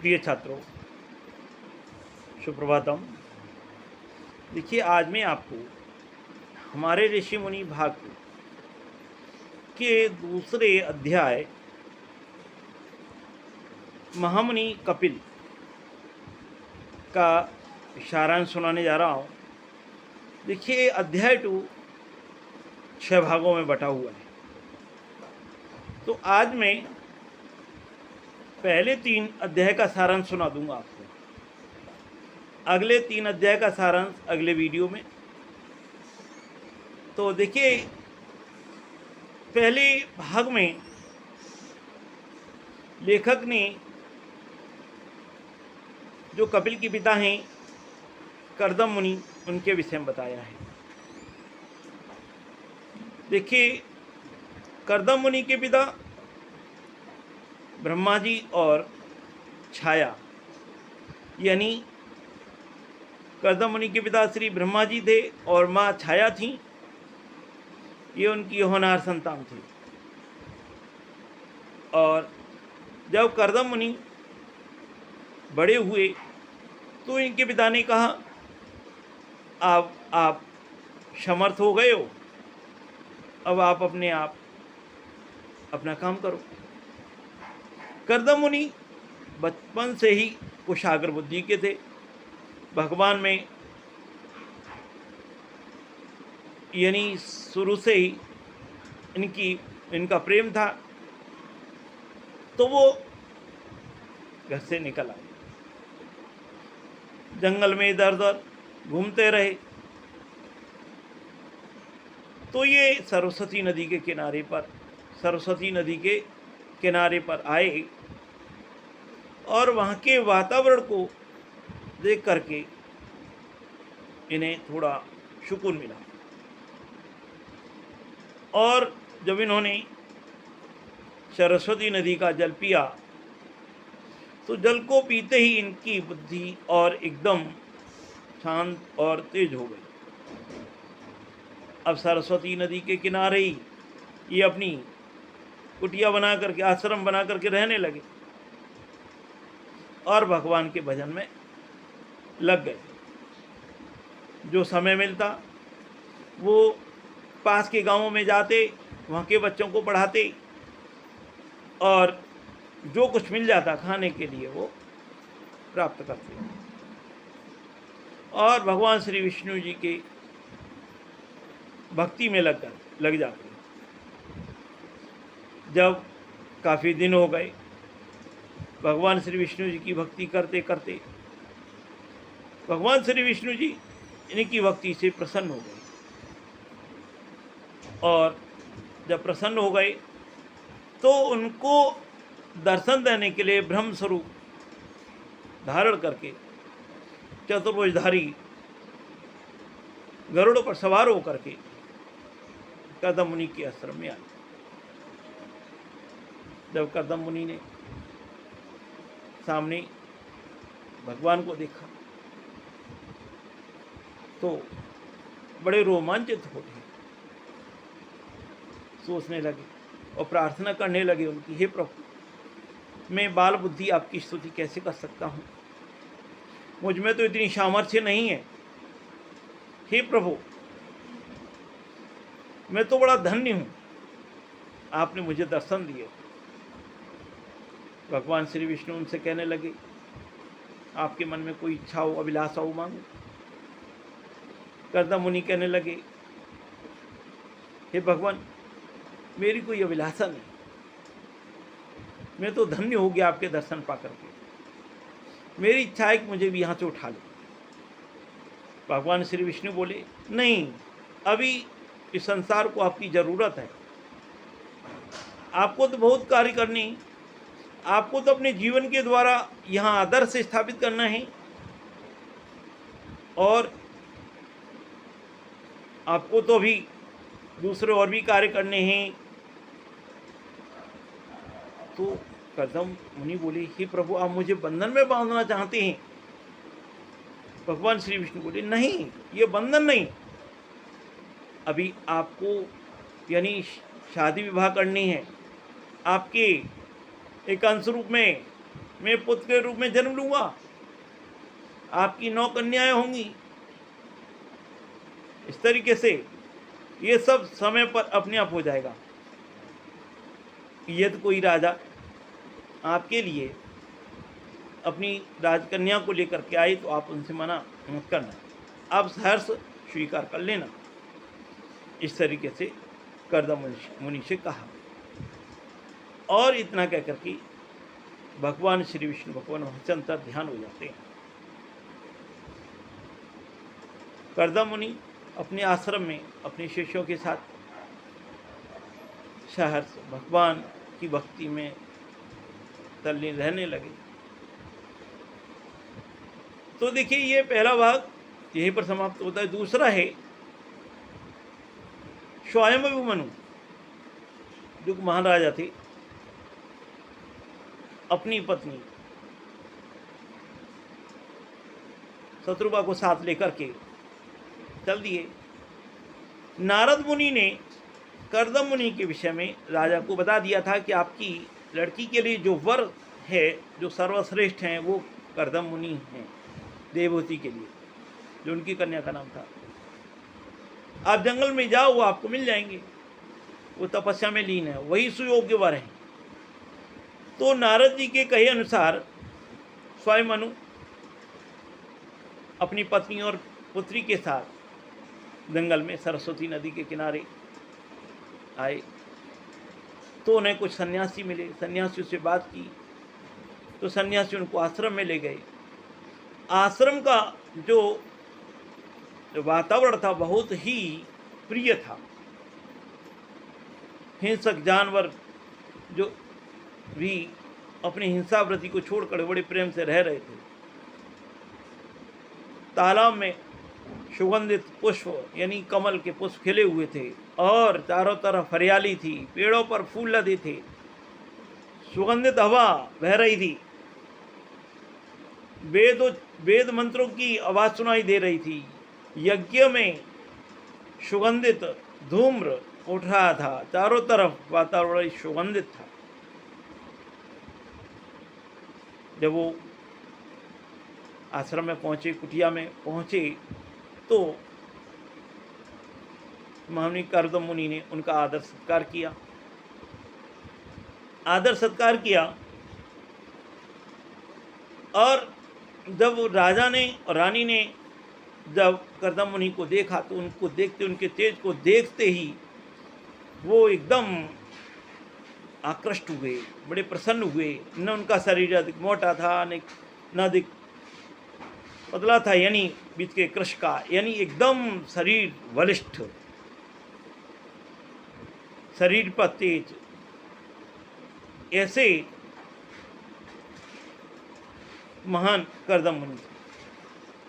प्रिय छात्रों, सुप्रभातम। देखिए, आज मैं आपको हमारे ऋषि मुनि भाग के दूसरे अध्याय महामुनि कपिल का सारांश सुनाने जा रहा हूँ। देखिए, अध्याय 2 6 भागों में बटा हुआ है। तो आज मैं पहले 3 अध्याय का सारांश सुना दूंगा आपको। अगले 3 अध्याय का सारांश अगले वीडियो में। तो देखिए, पहले भाग में लेखक ने जो कपिल के पिता हैं कर्दम मुनि, उनके विषय में बताया है। देखिए, कर्दम मुनि के पिता ब्रह्मा जी और छाया, यानी कर्दम मुनि के पिता श्री ब्रह्मा जी थे और माँ छाया थी। ये उनकी होनहार संतान थी। और जब कर्दम मुनि बड़े हुए तो इनके पिता ने कहा, अब आप समर्थ हो गए हो, अब आप अपने आप अपना काम करो। कर्दम मुनि बचपन से ही कुशाग्र बुद्धि के थे। भगवान में यानी शुरू से ही इनका प्रेम था। तो वो घर से निकल आए, जंगल में इधर उधर घूमते रहे। तो ये सरस्वती नदी के किनारे पर आए और वहाँ के वातावरण को देख करके इन्हें थोड़ा सुकून मिला। और जब इन्होंने सरस्वती नदी का जल पिया तो जल को पीते ही इनकी बुद्धि और एकदम शांत और तेज हो गई। अब सरस्वती नदी के किनारे ही ये अपनी कुटिया बना करके, आश्रम बना करके रहने लगे और भगवान के भजन में लग गए। जो समय मिलता वो पास के गांवों में जाते, वहाँ के बच्चों को पढ़ाते और जो कुछ मिल जाता खाने के लिए वो प्राप्त करते और भगवान श्री विष्णु जी के भक्ति में लग जाते। जब काफ़ी दिन हो गए भगवान श्री विष्णु जी की भक्ति करते करते भगवान श्री विष्णु जी इनकी भक्ति से प्रसन्न हो गए। और जब प्रसन्न हो गए तो उनको दर्शन देने के लिए ब्रह्म स्वरूप धारण करके चतुर्भुजधारी गरुड़ पर सवार होकर के कर्दम मुनि के आश्रम में आए। जब कर्दम मुनि ने सामने भगवान को देखा तो बड़े रोमांचित हो गए, सोचने लगे और प्रार्थना करने लगे उनकी, हे प्रभु, मैं बाल बुद्धि आपकी स्तुति कैसे कर सकता हूँ, मुझ में तो इतनी सामर्थ्य नहीं है। हे प्रभु, मैं तो बड़ा धन्य हूँ, आपने मुझे दर्शन दिए। भगवान श्री विष्णु उनसे कहने लगे, आपके मन में कोई इच्छा हो, अभिलाषा हो, मांगो। कर्दम मुनि कहने लगे, हे भगवान, मेरी कोई अभिलाषा नहीं, मैं तो धन्य हो गया आपके दर्शन पा करके। मेरी इच्छा है कि मुझे भी यहाँ से उठा लो। भगवान श्री विष्णु बोले, नहीं, अभी इस संसार को आपकी ज़रूरत है। आपको तो बहुत कार्य करने, आपको तो अपने जीवन के द्वारा यहाँ आदर्श स्थापित करना है और आपको तो अभी दूसरे और भी कार्य करने हैं। तो कर्दम मुनि बोले, हे प्रभु, आप मुझे बंधन में बांधना चाहते हैं। भगवान श्री विष्णु बोले, नहीं, ये बंधन नहीं, अभी आपको यानी शादी विवाह करनी है, आपके एक अंश रूप में मैं पुत्र के रूप में जन्म लूँगा, आपकी 9 कन्याएं होंगी। इस तरीके से ये सब समय पर अपने आप हो जाएगा। यदि कोई राजा आपके लिए अपनी राजकन्या को लेकर के आए तो आप उनसे मना मत करना, आप सहर्ष स्वीकार कर लेना। इस तरीके से कर्दम मुनि से कहा। और इतना कह करके भगवान श्री विष्णु भगवान वहाँ से अंतर ध्यान हो जाते हैं। कर्दम मुनि अपने आश्रम में अपने शिष्यों के साथ सहर्ष भगवान की भक्ति में तल्लीन रहने लगे। तो देखिए, ये पहला भाग यहीं पर समाप्त होता है। दूसरा है स्वयंभू मनु, जो महाराजा थे, अपनी पत्नी शत्रुपा को साथ लेकर के चल दिए। नारद मुनि ने कर्दम मुनि के विषय में राजा को बता दिया था कि आपकी लड़की के लिए जो वर है, जो सर्वश्रेष्ठ हैं, वो कर्दम मुनि हैं, देवहूति के लिए, जो उनकी कन्या का नाम था। आप जंगल में जाओ, वो आपको मिल जाएंगे, वो तपस्या में लीन है, वही सुयोग्य वर हैं। तो नारद जी के कहे अनुसार स्वयं मनु अपनी पत्नी और पुत्री के साथ जंगल में सरस्वती नदी के किनारे आए। तो उन्हें कुछ सन्यासी मिले, सन्यासियों से बात की तो सन्यासी उनको आश्रम में ले गए। आश्रम का जो वातावरण था बहुत ही प्रिय था। हिंसक जानवर जो भी अपनी हिंसावृत्ति को छोड़कर बड़े प्रेम से रह रहे थे। तालाब में सुगंधित पुष्प यानी कमल के पुष्प खिले हुए थे और चारों तरफ हरियाली थी, पेड़ों पर फूल लदे थे, सुगंधित हवा बह रही थी, वेद मंत्रों की आवाज़ सुनाई दे रही थी। यज्ञ में सुगंधित धूम्र उठ रहा था, चारों तरफ वातावरण सुगंधित था। जब वो आश्रम में पहुँचे, कुटिया में पहुँचे, तो महामुनि कर्दम मुनि ने उनका आदर सत्कार किया। और जब राजा ने और रानी ने जब कर्दम मुनि को देखा तो उनको देखते, उनके तेज को देखते ही वो एकदम आकृष्ट हुए, बड़े प्रसन्न हुए। न उनका शरीर अधिक मोटा था, न अधिक पतला था, यानी बीच के कृश का, यानी एकदम शरीर बलिष्ठ, शरीर पर तेज। ऐसे महान कर्दम मुनि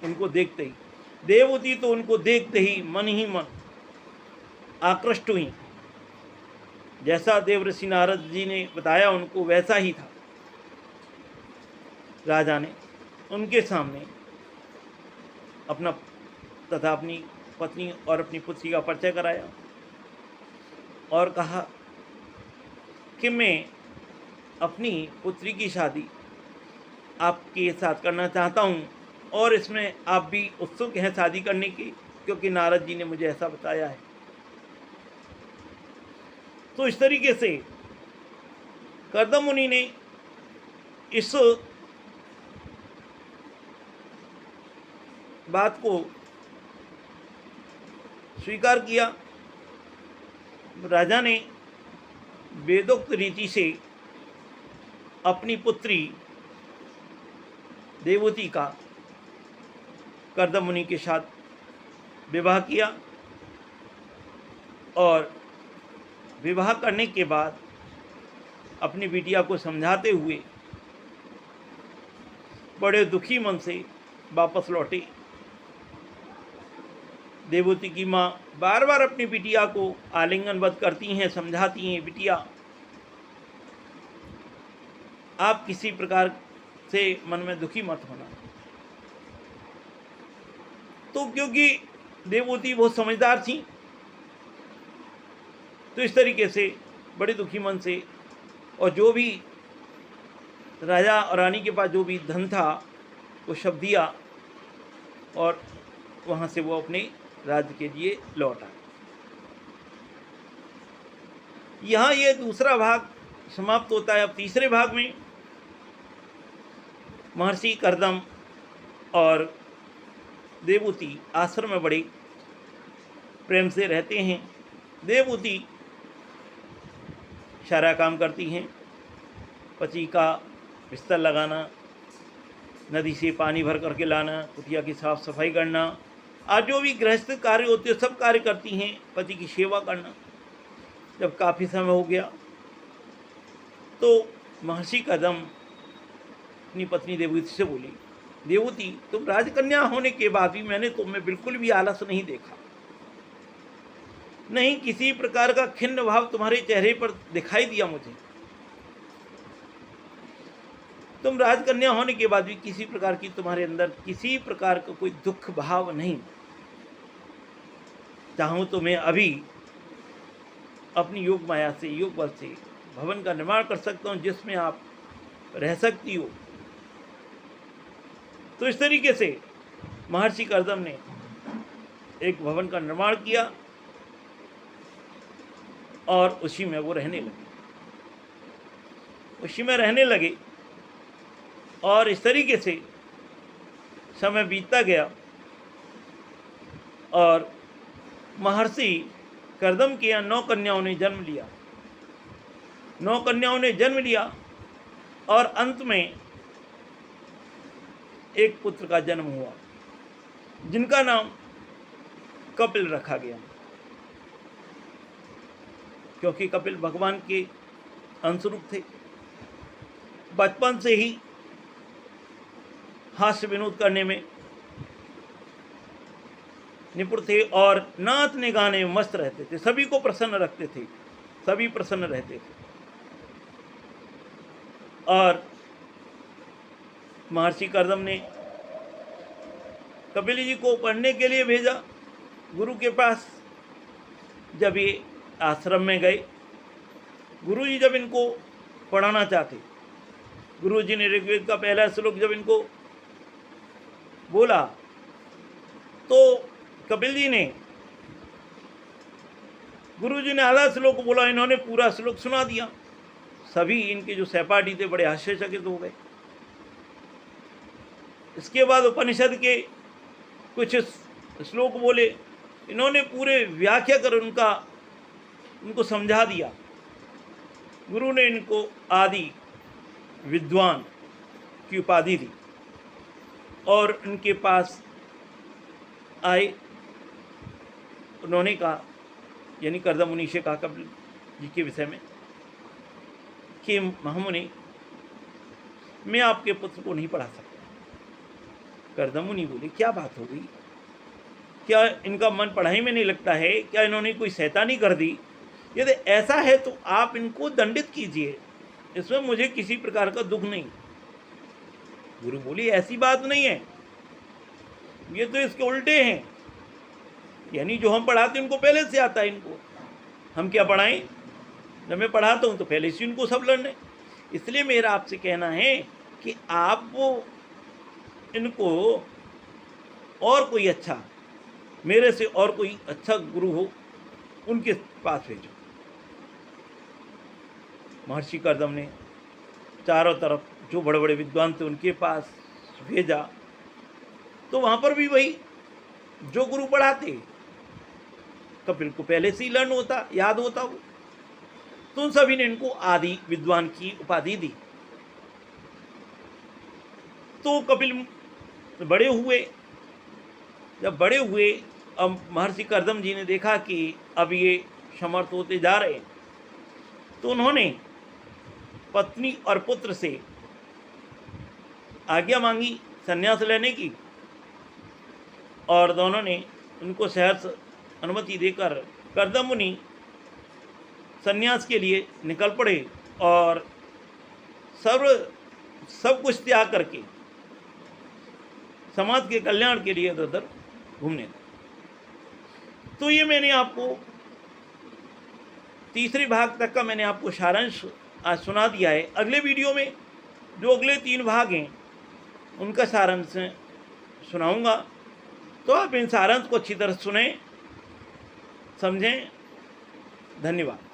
उनको देखते ही, देवहूति तो उनको देखते ही मन आकृष्ट हुई। जैसा देवऋषि नारद जी ने बताया उनको वैसा ही था। राजा ने उनके सामने अपना तथा अपनी पत्नी और अपनी पुत्री का परिचय कराया और कहा कि मैं अपनी पुत्री की शादी आपके साथ करना चाहता हूँ और इसमें आप भी उत्सुक हैं शादी करने की, क्योंकि नारद जी ने मुझे ऐसा बताया है। तो इस तरीके से कर्दम मुनि ने इस बात को स्वीकार किया। राजा ने वेदोक्त रीति से अपनी पुत्री देवहूति का कर्दम मुनि के साथ विवाह किया और विवाह करने के बाद अपनी बिटिया को समझाते हुए बड़े दुखी मन से वापस लौटे। देवहूति की माँ बार बार अपनी बिटिया को आलिंगनबद्ध करती हैं, समझाती हैं, बिटिया आप किसी प्रकार से मन में दुखी मत होना। तो क्योंकि देवहूति बहुत समझदार थी, तो इस तरीके से बड़े दुखी मन से और जो भी राजा और रानी के पास जो भी धन था वो सब दिया और वहाँ से वो अपने राज्य के लिए लौट आए। यहाँ ये दूसरा भाग समाप्त होता है। अब तीसरे भाग में महर्षि कर्दम और देवहूति आश्रम में बड़े प्रेम से रहते हैं। देवहूति सारा काम करती हैं, पति का बिस्तर लगाना, नदी से पानी भर करके लाना, कुटिया की साफ सफाई करना, आज जो भी गृहस्थ कार्य होते हैं सब कार्य करती हैं, पति की सेवा करना। जब काफ़ी समय हो गया तो महर्षि कर्दम अपनी पत्नी देवहूति से बोली, देवहूति तुम राजकन्या होने के बाद भी मैंने तुम में बिल्कुल भी आलस नहीं देखा, नहीं किसी प्रकार का खिन्न भाव तुम्हारे चेहरे पर दिखाई दिया मुझे। तुम राजकन्या होने के बाद भी किसी प्रकार की तुम्हारे अंदर किसी प्रकार का कोई दुख भाव नहीं। चाहूं तो मैं अभी अपनी योग माया से, योग बल से भवन का निर्माण कर सकता हूं जिसमें आप रह सकती हो। तो इस तरीके से महर्षि कर्दम ने एक भवन का निर्माण किया और उसी में वो रहने लगे, उसी में रहने लगे। और इस तरीके से समय बीतता गया और महर्षि कर्दम के यहाँ 9 कन्याओं ने जन्म लिया। 9 कन्याओं ने जन्म लिया और अंत में एक पुत्र का जन्म हुआ जिनका नाम कपिल रखा गया, क्योंकि कपिल भगवान के अंशरूप थे। बचपन से ही हास्य विनोद करने में निपुण थे और नाचने गाने में मस्त रहते थे, सभी को प्रसन्न रखते थे, सभी प्रसन्न रहते थे। और महर्षि कर्दम ने कपिल जी को पढ़ने के लिए भेजा गुरु के पास। जब ये आश्रम में गए, गुरु जी जब इनको पढ़ाना चाहते, गुरु जी ने ऋग्वेद का पहला श्लोक जब इनको बोला तो कपिल जी ने, गुरु जी ने आधा श्लोक बोला, इन्होंने पूरा श्लोक सुना दिया। सभी इनके जो सहपाठी थे बड़े आश्चर्यचकित हो गए। इसके बाद उपनिषद के कुछ श्लोक बोले, इन्होंने पूरे व्याख्या कर उनको समझा दिया। गुरु ने इनको आदि विद्वान की उपाधि दी और उनके पास आए। उन्होंने कहा, यानी कर्दम मुनि से कहा कपिल जी के विषय में कि महामुनि, मैं आपके पुत्र को नहीं पढ़ा सकता। कर्दम मुनि बोले, क्या बात हो गई? क्या इनका मन पढ़ाई में नहीं लगता है? क्या इन्होंने कोई शैतानी कर दी? यदि ऐसा है तो आप इनको दंडित कीजिए, इसमें मुझे किसी प्रकार का दुख नहीं। गुरु बोली, ऐसी बात नहीं है, ये तो इसके उल्टे हैं। यानी जो हम पढ़ाते हैं उनको पहले से आता है, इनको हम क्या पढ़ाएं? जब मैं पढ़ाता हूँ तो पहले से इनको सब लड़ने। इसलिए मेरा आपसे कहना है कि आप वो इनको और कोई अच्छा, मेरे से और कोई अच्छा गुरु हो उनके पास भेजो। महर्षि कर्दम ने चारों तरफ जो बड़े बड़े विद्वान थे उनके पास भेजा, तो वहाँ पर भी वही जो गुरु पढ़ाते, कपिल को पहले से ही लर्न होता, याद होता वो, तो उन सभी ने इनको आदि विद्वान की उपाधि दी। तो कपिल बड़े हुए। जब बड़े हुए, अब महर्षि कर्दम जी ने देखा कि अब ये समर्थ होते जा रहे हैं, तो उन्होंने पत्नी और पुत्र से आज्ञा मांगी संन्यास लेने की, और दोनों ने उनको सहर्ष अनुमति देकर कर्दम मुनि संन्यास के लिए निकल पड़े और सब कुछ त्याग करके समाज के कल्याण के लिए इधर उधर घूमने लगे। तो ये मैंने आपको तीसरे भाग तक का मैंने आपको सारांश आज सुना दिया है। अगले वीडियो में जो अगले 3 भाग हैं उनका सारांश सुनाऊंगा। तो आप इन सारांश को अच्छी तरह सुनें, समझें। धन्यवाद।